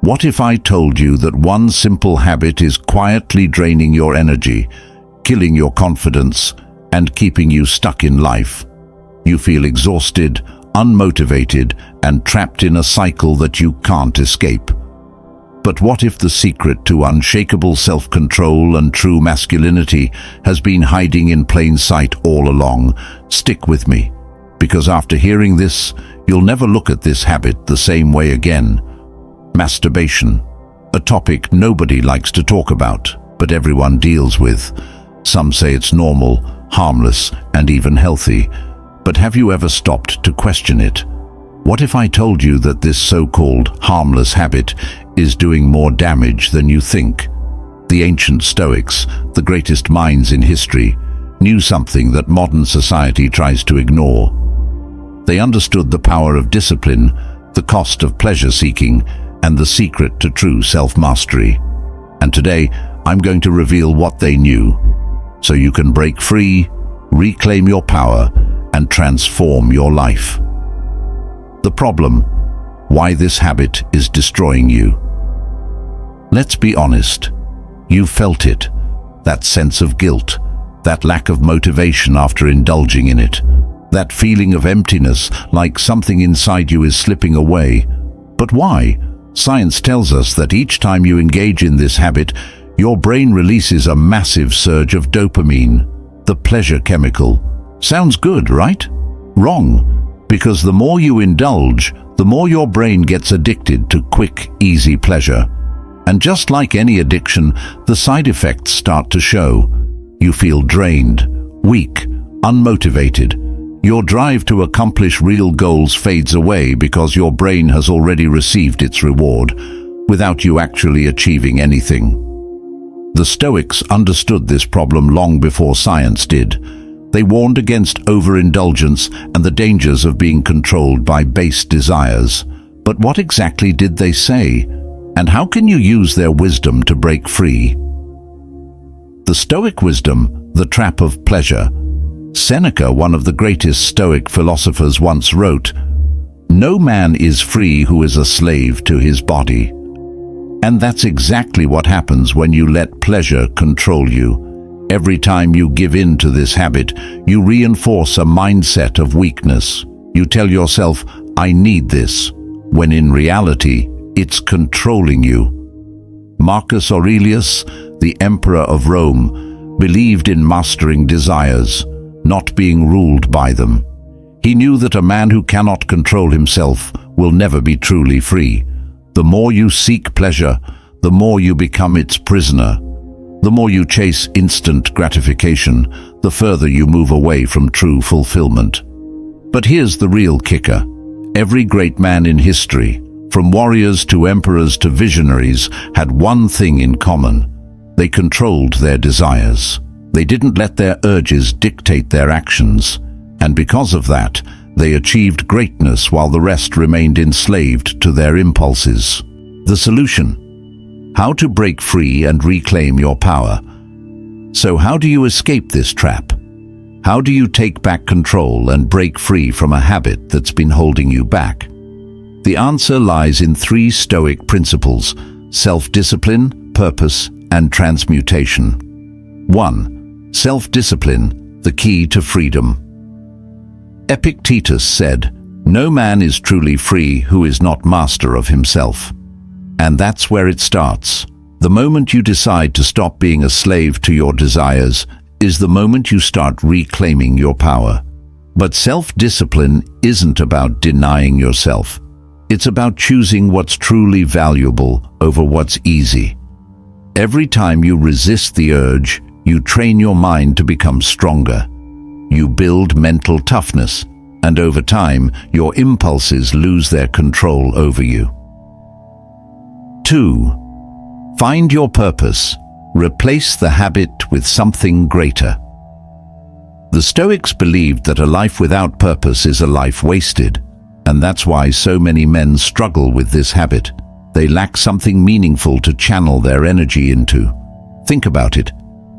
What if I told you that one simple habit is quietly draining your energy, killing your confidence, and keeping you stuck in life? You feel exhausted, unmotivated, and trapped in a cycle that you can't escape. But what if the secret to unshakable self-control and true masculinity has been hiding in plain sight all along? Stick with me, because after hearing this, you'll never look at this habit the same way again. Masturbation, a topic nobody likes to talk about, but everyone deals with. Some say it's normal, harmless, and even healthy. But have you ever stopped to question it? What if I told you that this so-called harmless habit is doing more damage than you think? The ancient Stoics, the greatest minds in history, knew something that modern society tries to ignore. They understood the power of discipline, the cost of pleasure-seeking, and the secret to true self-mastery. And today, I'm going to reveal what they knew, so you can break free, reclaim your power, and transform your life. The problem: why this habit is destroying you. Let's be honest. You felt it, that sense of guilt, that lack of motivation after indulging in it, that feeling of emptiness, like something inside you is slipping away. But why? Science tells us that each time you engage in this habit, your brain releases a massive surge of dopamine, the pleasure chemical. Sounds good, right? Wrong, because the more you indulge, the more your brain gets addicted to quick, easy pleasure. And just like any addiction, the side effects start to show. You feel drained, weak, unmotivated. Your drive to accomplish real goals fades away because your brain has already received its reward, without you actually achieving anything. The Stoics understood this problem long before science did. They warned against overindulgence and the dangers of being controlled by base desires. But what exactly did they say? And how can you use their wisdom to break free? The Stoic wisdom, the trap of pleasure. Seneca, one of the greatest Stoic philosophers, once wrote, "No man is free who is a slave to his body." And that's exactly what happens when you let pleasure control you. Every time you give in to this habit, you reinforce a mindset of weakness. You tell yourself, "I need this," when in reality, it's controlling you. Marcus Aurelius, the Emperor of Rome, believed in mastering desires, not being ruled by them. He knew that a man who cannot control himself will never be truly free. The more you seek pleasure, the more you become its prisoner. The more you chase instant gratification, the further you move away from true fulfillment. But here's the real kicker. Every great man in history, from warriors to emperors to visionaries, had one thing in common. They controlled their desires. They didn't let their urges dictate their actions, and because of that, they achieved greatness while the rest remained enslaved to their impulses. The solution: how to break free and reclaim your power. So how do you escape this trap? How do you take back control and break free from a habit that's been holding you back? The answer lies in 3 Stoic principles: self-discipline, purpose, and transmutation. 1. Self-discipline, the key to freedom. Epictetus said, "No man is truly free who is not master of himself." And that's where it starts. The moment you decide to stop being a slave to your desires is the moment you start reclaiming your power. But self-discipline isn't about denying yourself. It's about choosing what's truly valuable over what's easy. Every time you resist the urge, you train your mind to become stronger. You build mental toughness, and over time, your impulses lose their control over you. 2. Find your purpose. Replace the habit with something greater. The Stoics believed that a life without purpose is a life wasted, and that's why so many men struggle with this habit. They lack something meaningful to channel their energy into. Think about it.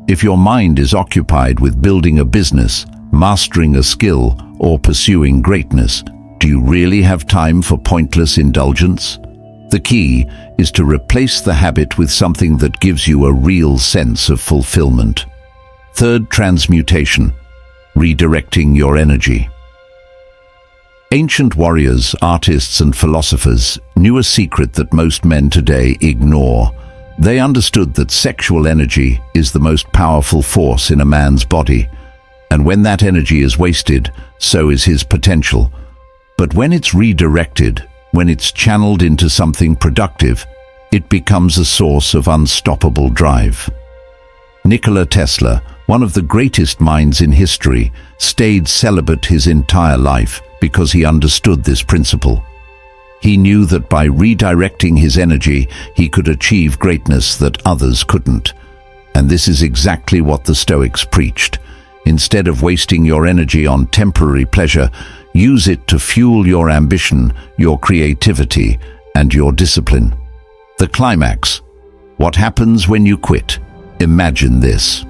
If your mind is occupied with building a business, mastering a skill, or pursuing greatness, do you really have time for pointless indulgence? The key is to replace the habit with something that gives you a real sense of fulfillment. Third, transmutation, redirecting your energy. Ancient warriors, artists, and philosophers knew a secret that most men today ignore. They understood that sexual energy is the most powerful force in a man's body, and when that energy is wasted, so is his potential. But when it's redirected, when it's channeled into something productive, it becomes a source of unstoppable drive. Nikola Tesla, one of the greatest minds in history, stayed celibate his entire life because he understood this principle. He knew that by redirecting his energy, he could achieve greatness that others couldn't. And this is exactly what the Stoics preached. Instead of wasting your energy on temporary pleasure, use it to fuel your ambition, your creativity, and your discipline. The climax. What happens when you quit? Imagine this.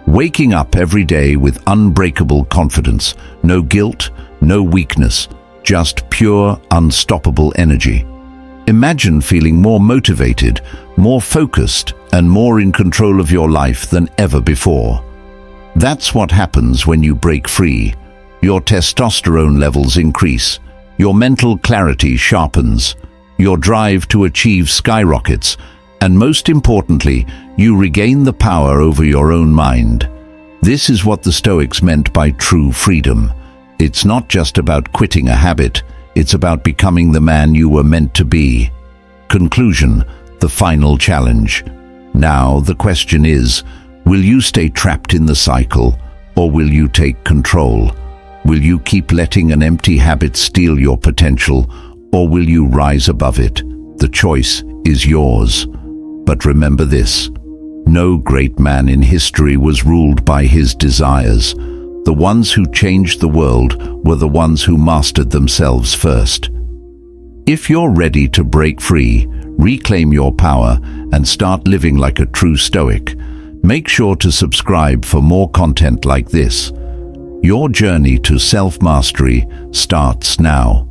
Waking up every day with unbreakable confidence, no guilt, no weakness, just pure, unstoppable energy. Imagine feeling more motivated, more focused, and more in control of your life than ever before. That's what happens when you break free. Your testosterone levels increase, your mental clarity sharpens, your drive to achieve skyrockets, and most importantly, you regain the power over your own mind. This is what the Stoics meant by true freedom. It's not just about quitting a habit, it's about becoming the man you were meant to be. Conclusion, the final challenge. Now the question is, will you stay trapped in the cycle, or will you take control? Will you keep letting an empty habit steal your potential, or will you rise above it? The choice is yours. But remember this, no great man in history was ruled by his desires. The ones who changed the world were the ones who mastered themselves first. If you're ready to break free, reclaim your power, and start living like a true Stoic, make sure to subscribe for more content like this. Your journey to self-mastery starts now.